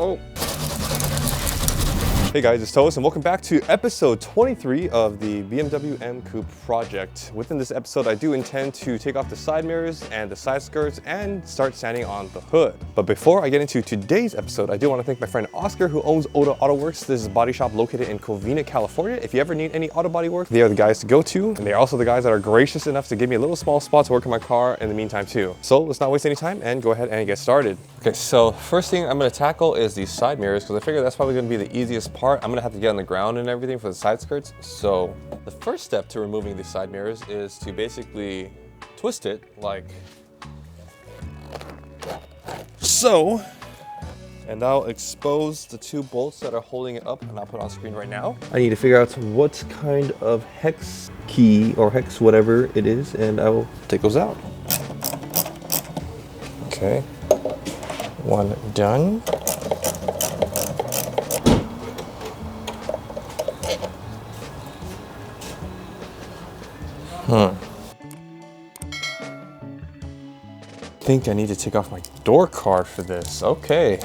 Oh. Hey guys, it's Thomas and welcome back to episode 23 of the BMW M Coupe project. Within this episode, I do intend to take off the side mirrors and the side skirts and start sanding on the hood. But before I get into today's episode, I do want to thank my friend Oscar who owns Oda Auto Works. This is a body shop located in Covina, California. If you ever need any auto body work, they are the guys to go to. And they are also the guys that are gracious enough to give me a little small spot to work on my car in the meantime too. So let's not waste any time and go ahead and get started. Okay, so first thing I'm going to tackle is the side mirrors because I figure that's probably going to be the easiest part. I'm going to have to get on the ground and everything for the side skirts. So the first step to removing the side mirrors is to basically twist it like so. And I'll expose the two bolts that are holding it up and I'll put it on screen right now. I need to figure out what kind of hex key or hex whatever it is and I will take those out. Okay, one done. I think I need to take off my door card for this. Okay.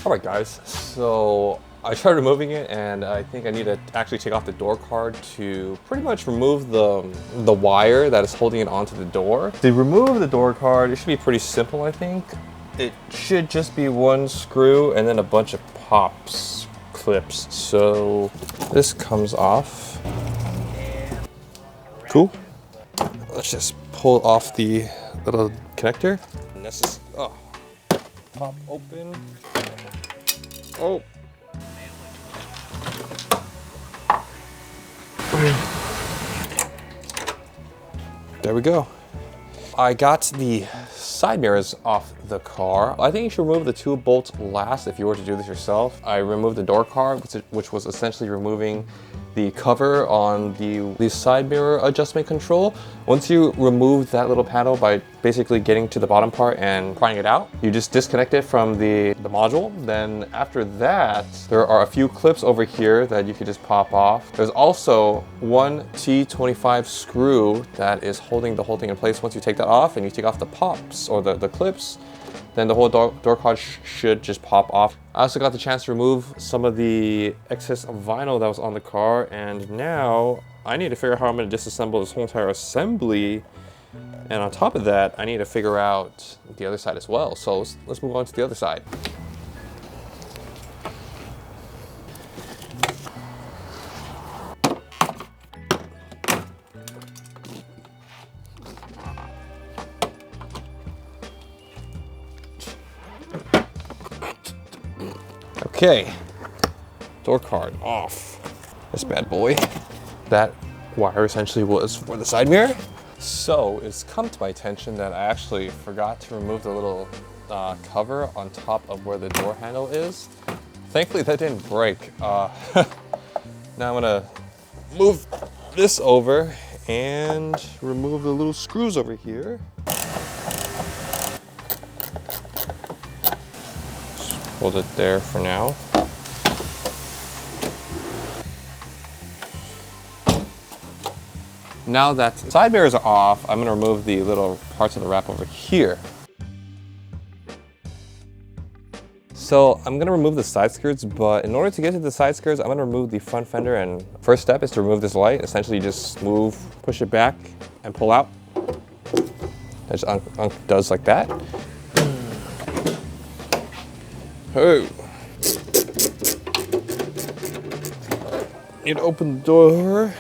All right, guys. So I tried removing it, and I think I need to actually take off the door card to pretty much remove the wire that is holding it onto the door. To remove the door card, it should be pretty simple, I think. It should just be one screw and then a bunch of pops clips. So this comes off. Cool. Let's just pull off the little connector. And this is, pop open. Oh. There we go. I got the side mirrors off the car. I think you should remove the two bolts last if you were to do this yourself. I removed the door card, which was essentially removing the cover on the side mirror adjustment control. Once you remove that little panel by basically getting to the bottom part and prying it out, you just disconnect it from the module. Then after that, there are a few clips over here that you could just pop off. There's also one T25 screw that is holding the whole thing in place. Once you take that off and you take off the pops or the clips, then the whole door card should just pop off. I also got the chance to remove some of the excess vinyl that was on the car, and now I need to figure out how I'm going to disassemble this whole entire assembly. And on top of that, I need to figure out the other side as well. So let's move on to the other side. Okay, door card off. This bad boy. That wire essentially was for the side mirror. So it's come to my attention that I actually forgot to remove the little cover on top of where the door handle is. Thankfully that didn't break. Now I'm gonna move this over and remove the little screws over here. Hold it there for now. Now that the side mirrors are off, I'm going to remove the little parts of the wrap over here. So I'm going to remove the side skirts, but in order to get to the side skirts, I'm going to remove the front fender. And first step is to remove this light. Essentially just push it back and pull out. It just does like that. Oh. Need to open the door.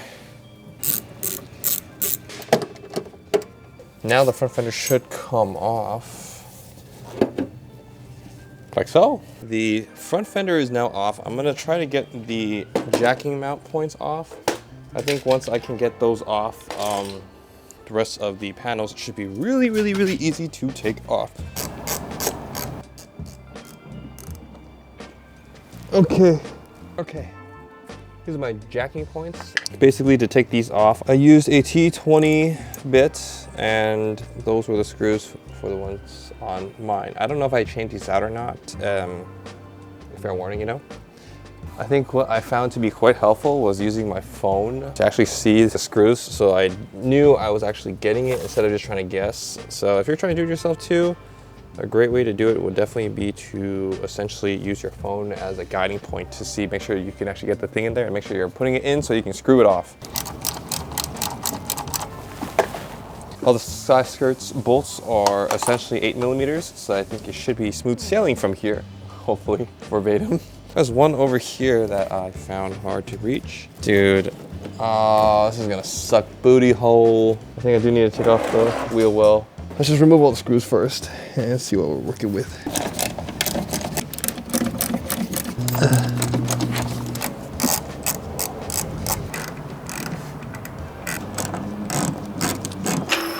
Now the front fender should come off. Like so. The front fender is now off. I'm gonna try to get the jacking mount points off. I think once I can get those off, the rest of the panels should be really easy to take off. Okay. These are my jacking points. Basically, to take these off, I used a T20 bit, and those were the screws for the ones on mine. I don't know if I changed these out or not. Fair warning, you know. I think what I found to be quite helpful was using my phone to actually see the screws, so I knew I was actually getting it instead of just trying to guess. So if you're trying to do it yourself too, A great way to do it would definitely be to essentially use your phone as a guiding point to see, make sure you can actually get the thing in there and make sure you're putting it in so you can screw it off. All the side skirts bolts are essentially 8mm, so I think it should be smooth sailing from here, hopefully, verbatim. There's one over here that I found hard to reach. Dude, this is gonna suck booty hole. I think I do need to take off the wheel well. Let's just remove all the screws first and see what we're working with.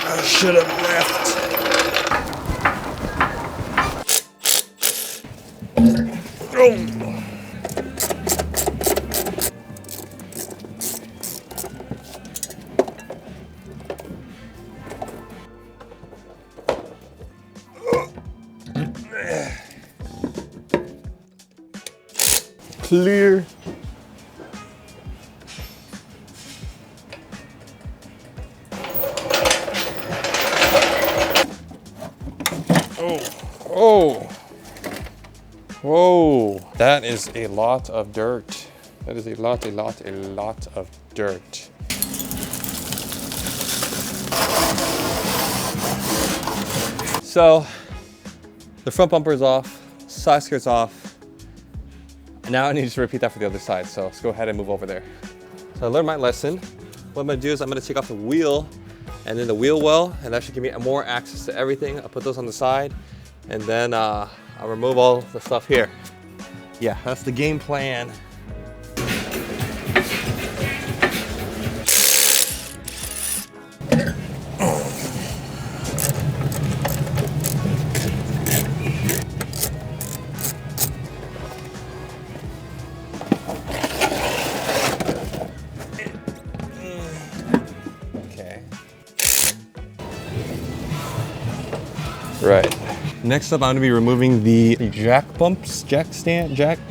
I should have left. Clear. Oh, whoa, that is a lot of dirt. That is a lot of dirt. So, the front bumper is off, side skirt's off. Now I need to repeat that for the other side, so let's go ahead and move over there. So I learned my lesson. What I'm gonna do is I'm gonna take off the wheel and then the wheel well, and that should give me more access to everything. I'll put those on the side, and then I'll remove all the stuff here. Yeah, that's the game plan. Right. Next up, I'm going to be removing the jack bumps, jack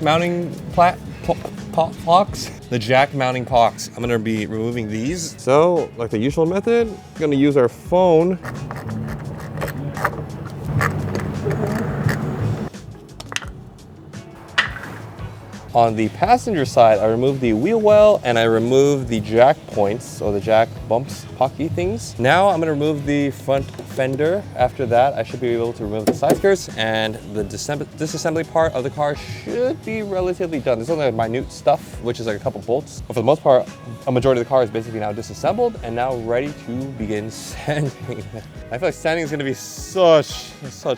mounting blocks. The jack mounting blocks. I'm going to be removing these. So, like the usual method, we're going to use our phone. On the passenger side, I removed the wheel well and I removed the jack points, or the jack bumps, pocky things. Now I'm gonna remove the front fender. After that, I should be able to remove the side skirts, and the disassembly part of the car should be relatively done. There's only minute stuff, which is like a couple bolts. But for the most part, a majority of the car is basically now disassembled and now ready to begin sanding. I feel like sanding is gonna be such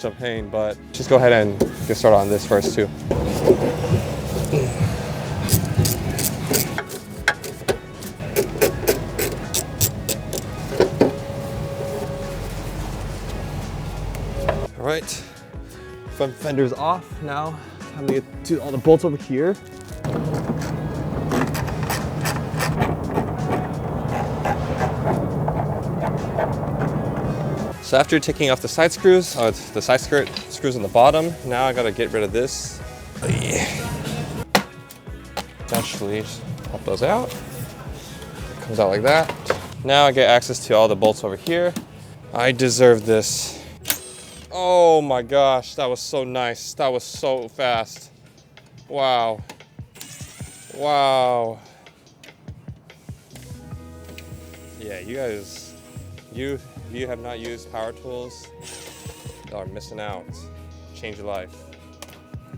a pain, but just go ahead and get started on this first too. All right, front fender's off now. Time to get to all the bolts over here. So after taking off the side screws, the side skirt screws on the bottom, now I gotta get rid of this. Essentially, just pop those out. It comes out like that. Now I get access to all the bolts over here. I deserve this. Oh my gosh, that was so nice. That was so fast. Wow. Wow. Yeah, you guys, you have not used power tools, y'all are missing out. Change your life.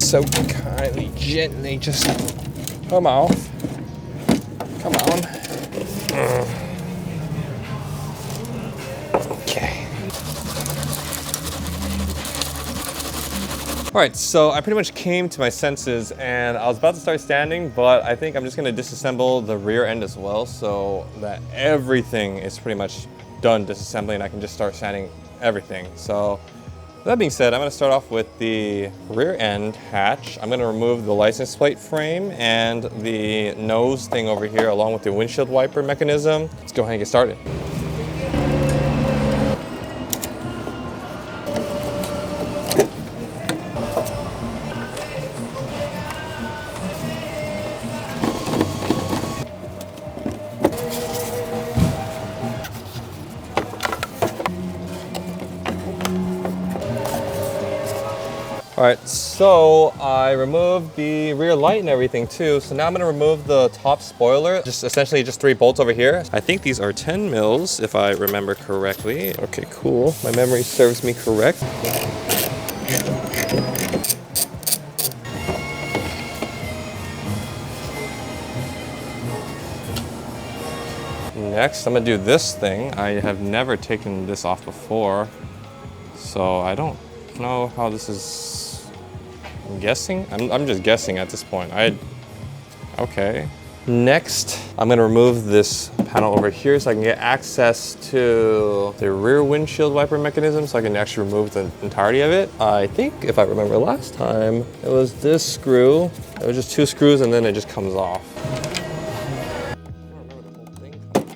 So kindly, gently, just come off. Come on. Okay. All right, so I pretty much came to my senses and I was about to start standing, but I think I'm just gonna disassemble the rear end as well so that everything is pretty much done disassembling and I can just start sanding everything. So that being said, I'm going to start off with the rear end hatch. I'm going to remove the license plate frame and the nose thing over here along with the windshield wiper mechanism. Let's go ahead and get started. All right, so I removed the rear light and everything too. So now I'm gonna remove the top spoiler. Essentially just 3 bolts over here. I think these are 10 mils if I remember correctly. Okay, cool. My memory serves me correct. Next, I'm gonna do this thing. I have never taken this off before, so I don't know how this is. I'm guessing. I'm just guessing at this point. Okay. Next, I'm gonna remove this panel over here so I can get access to the rear windshield wiper mechanism so I can actually remove the entirety of it. I think if I remember last time, it was this screw. It was just 2 screws and then it just comes off.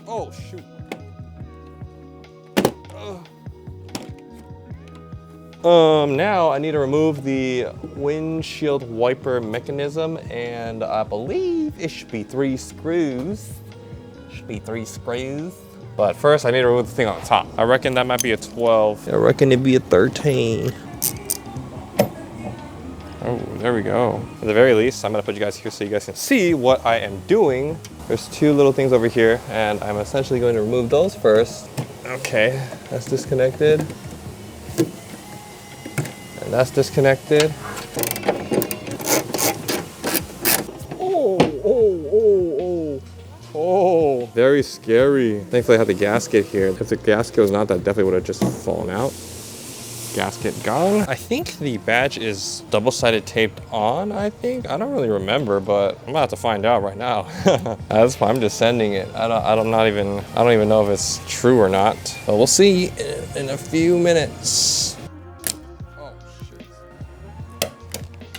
Oh, shoot. Now I need to remove the windshield wiper mechanism, and I believe it should be 3 screws. But first I need to remove the thing on the top. I reckon that might be a 12. I reckon it'd be a 13. Oh, there we go. At the very least, I'm gonna put you guys here so you guys can see what I am doing. There's 2 little things over here, and I'm essentially going to remove those first. Okay, that's disconnected. And that's disconnected. Oh, very scary. Thankfully I have the gasket here. If the gasket was not, that definitely would have just fallen out. Gasket gone. I think the badge is double-sided taped on, I think. I don't really remember, but I'm about to find out right now. That's why I'm just sending it. I don't even know if it's true or not. But we'll see in a few minutes. Oh, shoot.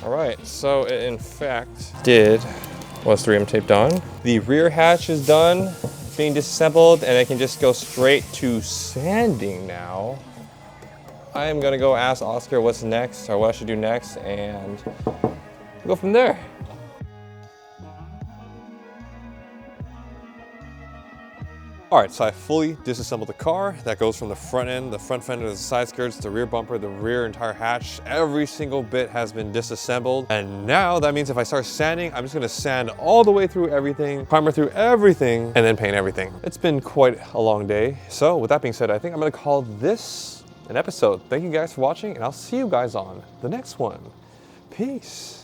All right, so it in fact was 3M taped on. The rear hatch is done, being disassembled, and I can just go straight to sanding now. I am gonna go ask Oscar what's next, or what I should do next, and go from there. All right, so I fully disassembled the car. That goes from the front end, the front fender, the side skirts, the rear bumper, the rear entire hatch. Every single bit has been disassembled. And now that means if I start sanding, I'm just gonna sand all the way through everything, primer through everything, and then paint everything. It's been quite a long day. So with that being said, I think I'm gonna call this an episode. Thank you guys for watching, and I'll see you guys on the next one. Peace.